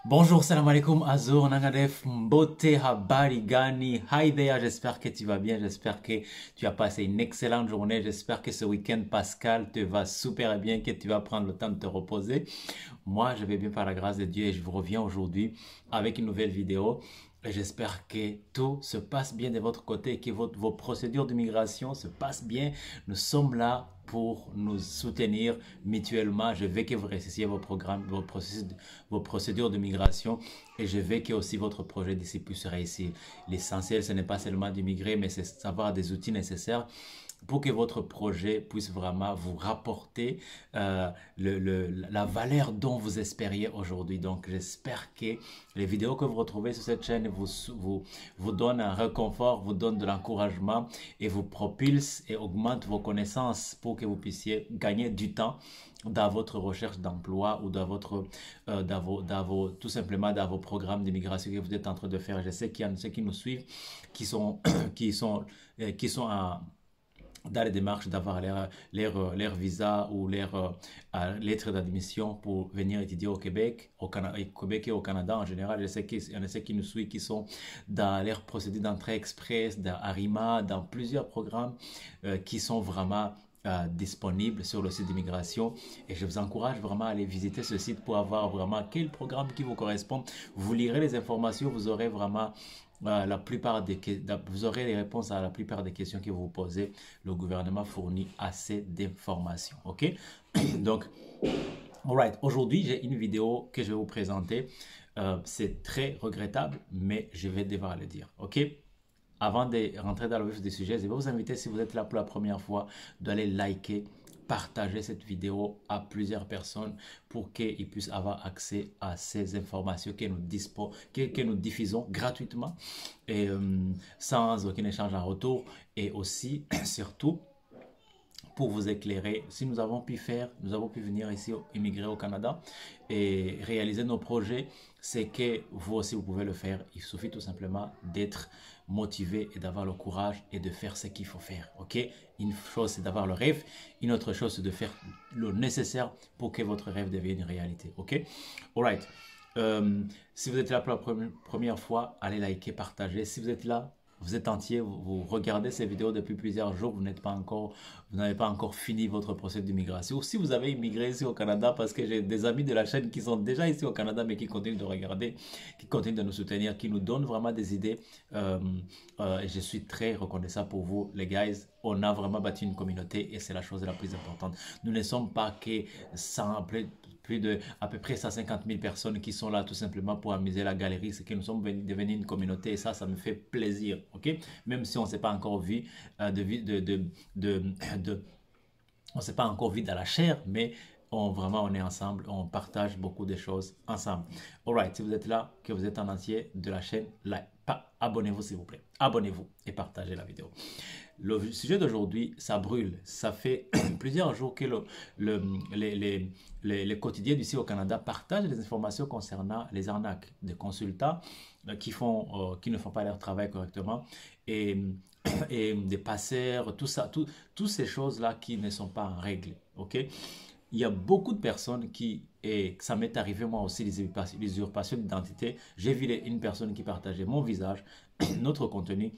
Bonjour, salam alaikum, Azur, Nangadef, Mbote, Habari, Gani, hi there, j'espère que tu vas bien, j'espère que tu as passé une excellente journée, j'espère que ce week-end Pascal te va super bien, que tu vas prendre le temps de te reposer. Moi, je vais bien par la grâce de Dieu et je vous reviens aujourd'hui avec une nouvelle vidéo. Et j'espère que tout se passe bien de votre côté, que vos procédures d'immigration se passent bien. Nous sommes là pour nous soutenir mutuellement. Je veux que vous réussissiez vos programmes, vos procédures de migration et je veux que aussi votre projet d'ici puisse réussir. L'essentiel, ce n'est pas seulement d'immigrer, mais c'est d'avoir des outils nécessaires pour que votre projet puisse vraiment vous rapporter la valeur dont vous espériez aujourd'hui. Donc, j'espère que les vidéos que vous retrouvez sur cette chaîne vous donnent un réconfort, vous donnent de l'encouragement et vous propulsent et augmentent vos connaissances pour que vous puissiez gagner du temps dans votre recherche d'emploi ou tout simplement dans vos programmes d'immigration que vous êtes en train de faire. Je sais qu'il y en a ceux qui nous suivent, qui sont, qui sont dans les démarches d'avoir leur visa ou leur lettre d'admission pour venir étudier au Québec, au Québec et au Canada en général. Je sais qu'il y en a ceux qui nous suivent qui sont dans leur procédure d'entrée express, dans Arima, dans plusieurs programmes qui sont vraiment disponibles sur le site d'immigration et je vous encourage vraiment à aller visiter ce site pour avoir vraiment quel programme qui vous correspond. Vous lirez les informations, vous aurez vraiment vous aurez les réponses à la plupart des questions que vous vous posez. Le gouvernement fournit assez d'informations. OK? Donc, alright. Aujourd'hui, j'ai une vidéo que je vais vous présenter. C'est très regrettable, mais je vais devoir le dire. OK? Avant de rentrer dans le vif du sujet, je vais vous inviter, si vous êtes là pour la première fois, d'aller liker, partager cette vidéo à plusieurs personnes pour qu'ils puissent avoir accès à ces informations que nous diffusons gratuitement et sans aucun échange en retour. Et aussi, surtout, pour vous éclairer, si nous avons pu venir ici immigrer au Canada et réaliser nos projets, c'est que vous aussi vous pouvez le faire. Il suffit tout simplement d'être motivé et d'avoir le courage et de faire ce qu'il faut faire. Ok? Une chose c'est d'avoir le rêve, une autre chose c'est de faire le nécessaire pour que votre rêve devienne une réalité. Ok? Alright. Si vous êtes là pour la première fois, allez liker, partager. Si vous êtes là, vous êtes entier, vous regardez ces vidéos depuis plusieurs jours, vous n'avez pas encore fini votre processus d'immigration. Ou si vous avez immigré ici au Canada, parce que j'ai des amis de la chaîne qui sont déjà ici au Canada, mais qui continuent de regarder, qui continuent de nous soutenir, qui nous donnent vraiment des idées. Et je suis très reconnaissant pour vous, les guys. On a vraiment bâti une communauté et c'est la chose la plus importante. Nous ne sommes pas que 100, plus de à peu près 150 000 personnes qui sont là tout simplement pour amuser la galerie. C'est que nous sommes devenus une communauté et ça me fait plaisir. Ok? Même si on ne s'est pas encore vu, on ne s'est pas encore vu dans la chair, mais vraiment on est ensemble, on partage beaucoup de choses ensemble. Alright, si vous êtes là, que vous êtes en entier de la chaîne, abonnez-vous s'il vous plaît. Abonnez-vous et partagez la vidéo. Le sujet d'aujourd'hui, ça brûle. Ça fait plusieurs jours que les quotidiens d'ici au Canada partagent des informations concernant les arnaques des consultants qui ne font pas leur travail correctement et, et des passeurs, tout ça, toutes ces choses-là qui ne sont pas en règle. Ok? Il y a beaucoup de personnes et ça m'est arrivé moi aussi, les usurpations d'identité. J'ai vu une personne qui partageait mon visage, notre contenu,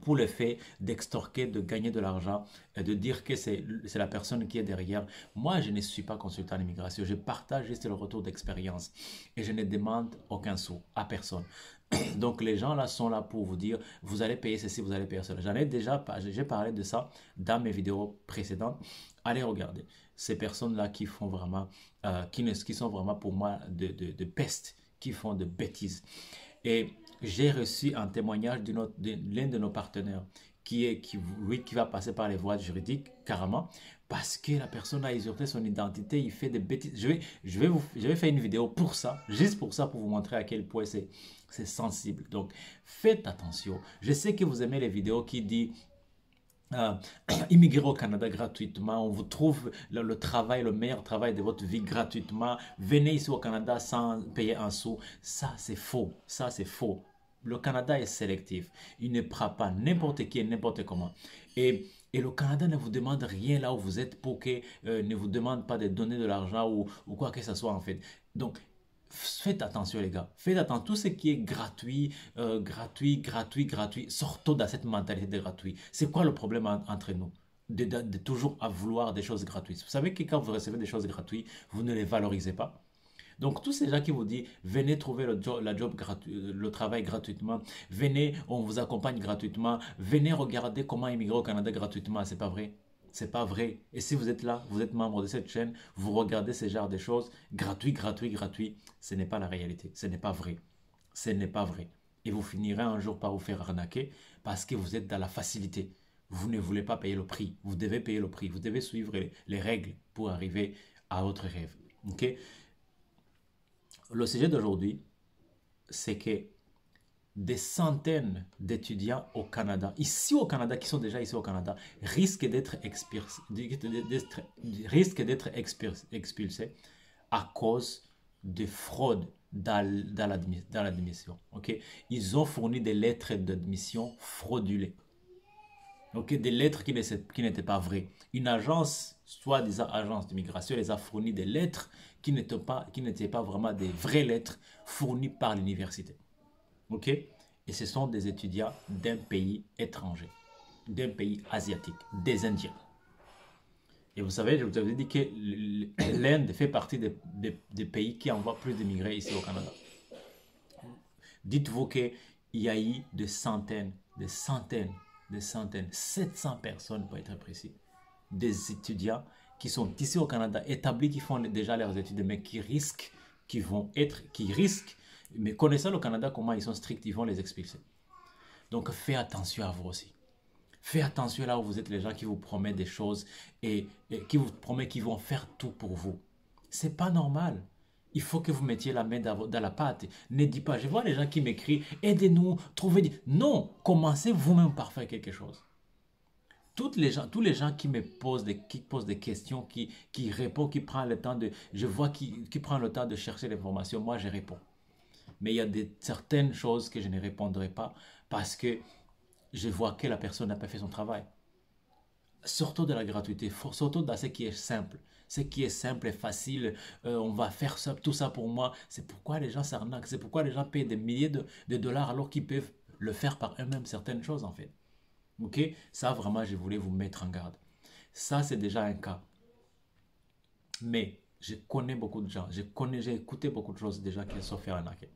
pour le fait d'extorquer, de gagner de l'argent, et de dire que c'est la personne qui est derrière. Moi, je ne suis pas consultant en immigration, je partage juste le retour d'expérience et je ne demande aucun sou à personne. Donc les gens là sont là pour vous dire, vous allez payer ceci, vous allez payer cela. J'ai parlé de ça dans mes vidéos précédentes. Allez regarder ces personnes là qui font vraiment, qui sont vraiment pour moi de peste, qui font de bêtises. Et j'ai reçu un témoignage de l'un de nos partenaires qui va passer par les voies juridiques carrément parce que la personne a usurpé son identité, il fait des bêtises. Je vais faire une vidéo pour ça, juste pour ça, pour vous montrer à quel point c'est sensible. Donc, faites attention. Je sais que vous aimez les vidéos qui disent euh, immigrer au Canada gratuitement, on vous trouve le travail, le meilleur travail de votre vie gratuitement, venez ici au Canada sans payer un sou. Ça, c'est faux. Ça, c'est faux. Le Canada est sélectif. Il ne prend pas n'importe qui et n'importe comment. Et le Canada ne vous demande rien là où vous êtes pour que, ne vous demande pas de donner de l'argent ou quoi que ce soit en fait. Donc, Faites attention les gars, faites attention, tout ce qui est gratuit, gratuit, sortons de cette mentalité de gratuit. C'est quoi le problème entre nous? De toujours à vouloir des choses gratuites. Vous savez que quand vous recevez des choses gratuites, vous ne les valorisez pas. Donc tous ces gens qui vous disent, venez trouver le travail gratuitement, venez, on vous accompagne gratuitement, venez regarder comment immigrer au Canada gratuitement, c'est pas vrai. C'est pas vrai. Et si vous êtes là, vous êtes membre de cette chaîne, vous regardez ce genre de choses, gratuit, ce n'est pas la réalité. Ce n'est pas vrai. Ce n'est pas vrai. Et vous finirez un jour par vous faire arnaquer parce que vous êtes dans la facilité. Vous ne voulez pas payer le prix. Vous devez payer le prix. Vous devez suivre les règles pour arriver à votre rêve. Ok? Le sujet d'aujourd'hui, c'est que des centaines d'étudiants au Canada, ici au Canada, qui sont déjà ici au Canada, risquent d'être expulsés à cause de fraude dans l'admission. Okay? Ils ont fourni des lettres d'admission fraudulées. Okay? Des lettres qui n'étaient pas vraies. Une agence, soi-disant agence d'immigration, les a fourni des lettres qui n'étaient pas vraiment des vraies lettres fournies par l'université. Ok? Et ce sont des étudiants d'un pays étranger, d'un pays asiatique, des Indiens. Et vous savez, je vous avais dit que l'Inde fait partie des pays qui envoient plus d'immigrés ici au Canada. Dites-vous qu'il y a eu des centaines, 700 personnes pour être précis, des étudiants qui sont ici au Canada, établis, qui font déjà leurs études, mais qui risquent, mais connaissant le Canada, comment ils sont stricts, ils vont les expulser. Donc faites attention à vous aussi. Faites attention là où vous êtes, les gens qui vous promettent des choses et qui vous promettent qu'ils vont faire tout pour vous. C'est pas normal. Il faut que vous mettiez la main dans la pâte. Ne dites pas, je vois les gens qui m'écrivent, aidez-nous, trouvez... Non, commencez vous-même par faire quelque chose. Tous les gens qui me posent des questions, qui répondent, qui prennent le temps de... Je vois qui prend le temps de chercher l'information, moi je réponds. Mais il y a certaines choses que je ne répondrai pas parce que je vois que la personne n'a pas fait son travail. Surtout de la gratuité, surtout dans ce qui est simple. Ce qui est simple et facile, on va faire ça, tout ça pour moi. C'est pourquoi les gens s'arnaquent, c'est pourquoi les gens payent des milliers de dollars alors qu'ils peuvent le faire par eux-mêmes, certaines choses en fait. Ok? Ça vraiment, je voulais vous mettre en garde. Ça, c'est déjà un cas. Mais je connais beaucoup de gens, j'ai écouté beaucoup de choses déjà qui se sont fait arnaquer.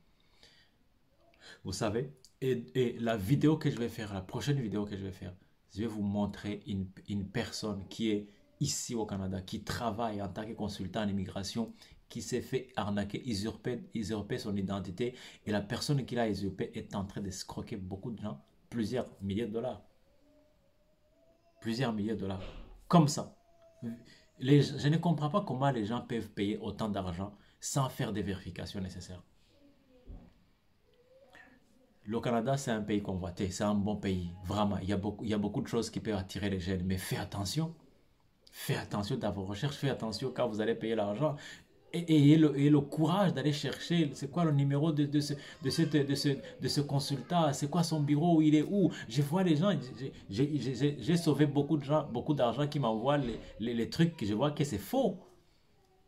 Vous savez, et la vidéo que je vais faire, la prochaine vidéo que je vais faire, je vais vous montrer une personne qui est ici au Canada, qui travaille en tant que consultant en immigration, qui s'est fait arnaquer, usurper son identité, et la personne qui l'a usurpé est en train de escroquer beaucoup de gens, plusieurs milliers de dollars. Plusieurs milliers de dollars. Comme ça. Je ne comprends pas comment les gens peuvent payer autant d'argent sans faire des vérifications nécessaires. Le Canada, c'est un pays convoité, c'est un bon pays, vraiment. Il y a beaucoup de choses qui peuvent attirer les jeunes, mais faites attention. Faites attention dans vos recherches, faites attention quand vous allez payer l'argent. Et ayez le courage d'aller chercher, c'est quoi le numéro de ce consultant, c'est quoi son bureau, il est où. Je vois les gens, j'ai sauvé beaucoup de gens, beaucoup d'argent qui m'envoient les trucs que je vois que c'est faux.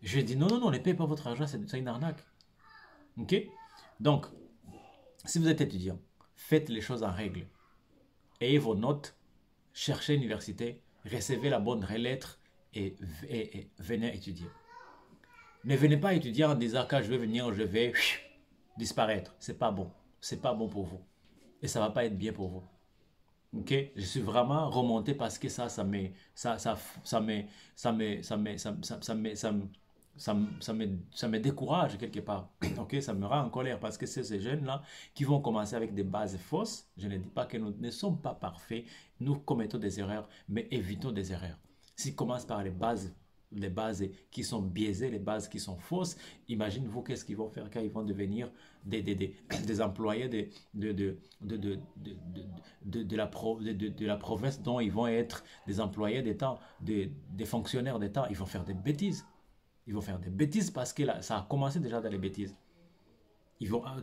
Je dis non, ne payez pas votre argent, c'est une arnaque. Ok? Donc, si vous êtes étudiant, faites les choses en règle. Ayez vos notes, cherchez l'université, recevez la bonne lettre et venez étudier. Ne venez pas étudier en disant quand je vais venir, je vais disparaître. C'est pas bon. C'est pas bon pour vous. Et ça va pas être bien pour vous. Ok? Je suis vraiment remonté parce que ça me décourage quelque part. Ok, ça me rend en colère parce que c'est ces jeunes-là qui vont commencer avec des bases fausses. Je ne dis pas que nous ne sommes pas parfaits. Nous commettons des erreurs, mais évitons des erreurs. S'ils commencent par les bases qui sont biaisées, les bases qui sont fausses, imaginez-vous qu'est-ce qu'ils vont faire quand ils vont devenir des employés de la province dont ils vont être des employés d'État, des fonctionnaires d'État. Ils vont faire des bêtises. Ils vont faire des bêtises parce que là, ça a commencé déjà dans les bêtises.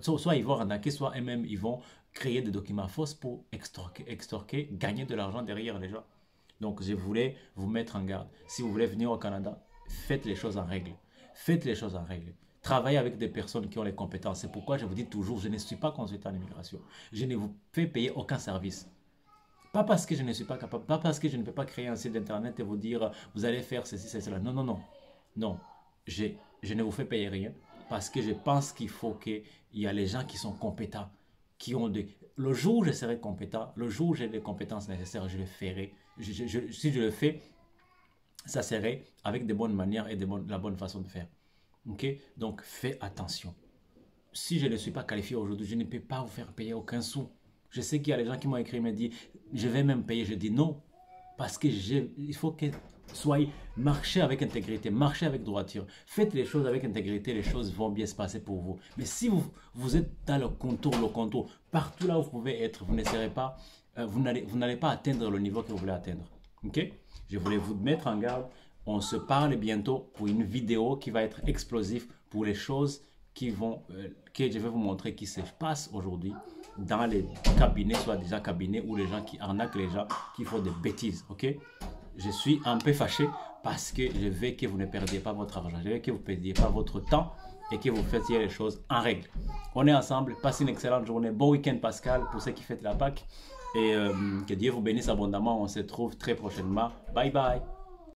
Soit ils vont arnaquer, soit eux-mêmes ils vont créer des documents fausses pour extorquer, gagner de l'argent derrière les gens. Donc je voulais vous mettre en garde. Si vous voulez venir au Canada, faites les choses en règle. Faites les choses en règle. Travaillez avec des personnes qui ont les compétences. C'est pourquoi je vous dis toujours, je ne suis pas consultant en immigration. Je ne vous fais payer aucun service. Pas parce que je ne suis pas capable, pas parce que je ne peux pas créer un site internet et vous dire, vous allez faire ceci, cela. Non, non, non. Non, je ne vous fais payer rien parce que je pense qu'il faut qu'il y a les gens qui sont compétents, qui ont des... Le jour où je serai compétent, le jour où j'ai les compétences nécessaires, je le ferai. Si je le fais, ça serait avec des bonnes manières et la bonne façon de faire. Ok? Donc, fais attention. Si je ne suis pas qualifié aujourd'hui, je ne peux pas vous faire payer aucun sou. Je sais qu'il y a des gens qui m'ont écrit et m'ont dit, je vais même payer. Je dis non, parce que il faut que soyez, marchez avec intégrité, marchez avec droiture. Faites les choses avec intégrité, les choses vont bien se passer pour vous. Mais si vous êtes dans le contour, partout là où vous pouvez être, vous ne serez pas, vous n'allez pas atteindre le niveau que vous voulez atteindre. Ok? Je voulais vous mettre en garde. On se parle bientôt pour une vidéo qui va être explosive pour les choses que je vais vous montrer qui se passent aujourd'hui dans les cabinets, soit déjà cabinets ou les gens qui arnaquent les gens, qui font des bêtises. Ok? Je suis un peu fâché parce que je veux que vous ne perdiez pas votre argent, je veux que vous ne perdiez pas votre temps et que vous fassiez les choses en règle. On est ensemble, passez une excellente journée, bon week-end Pascal pour ceux qui fêtent la Pâque et que Dieu vous bénisse abondamment. On se retrouve très prochainement. Bye bye.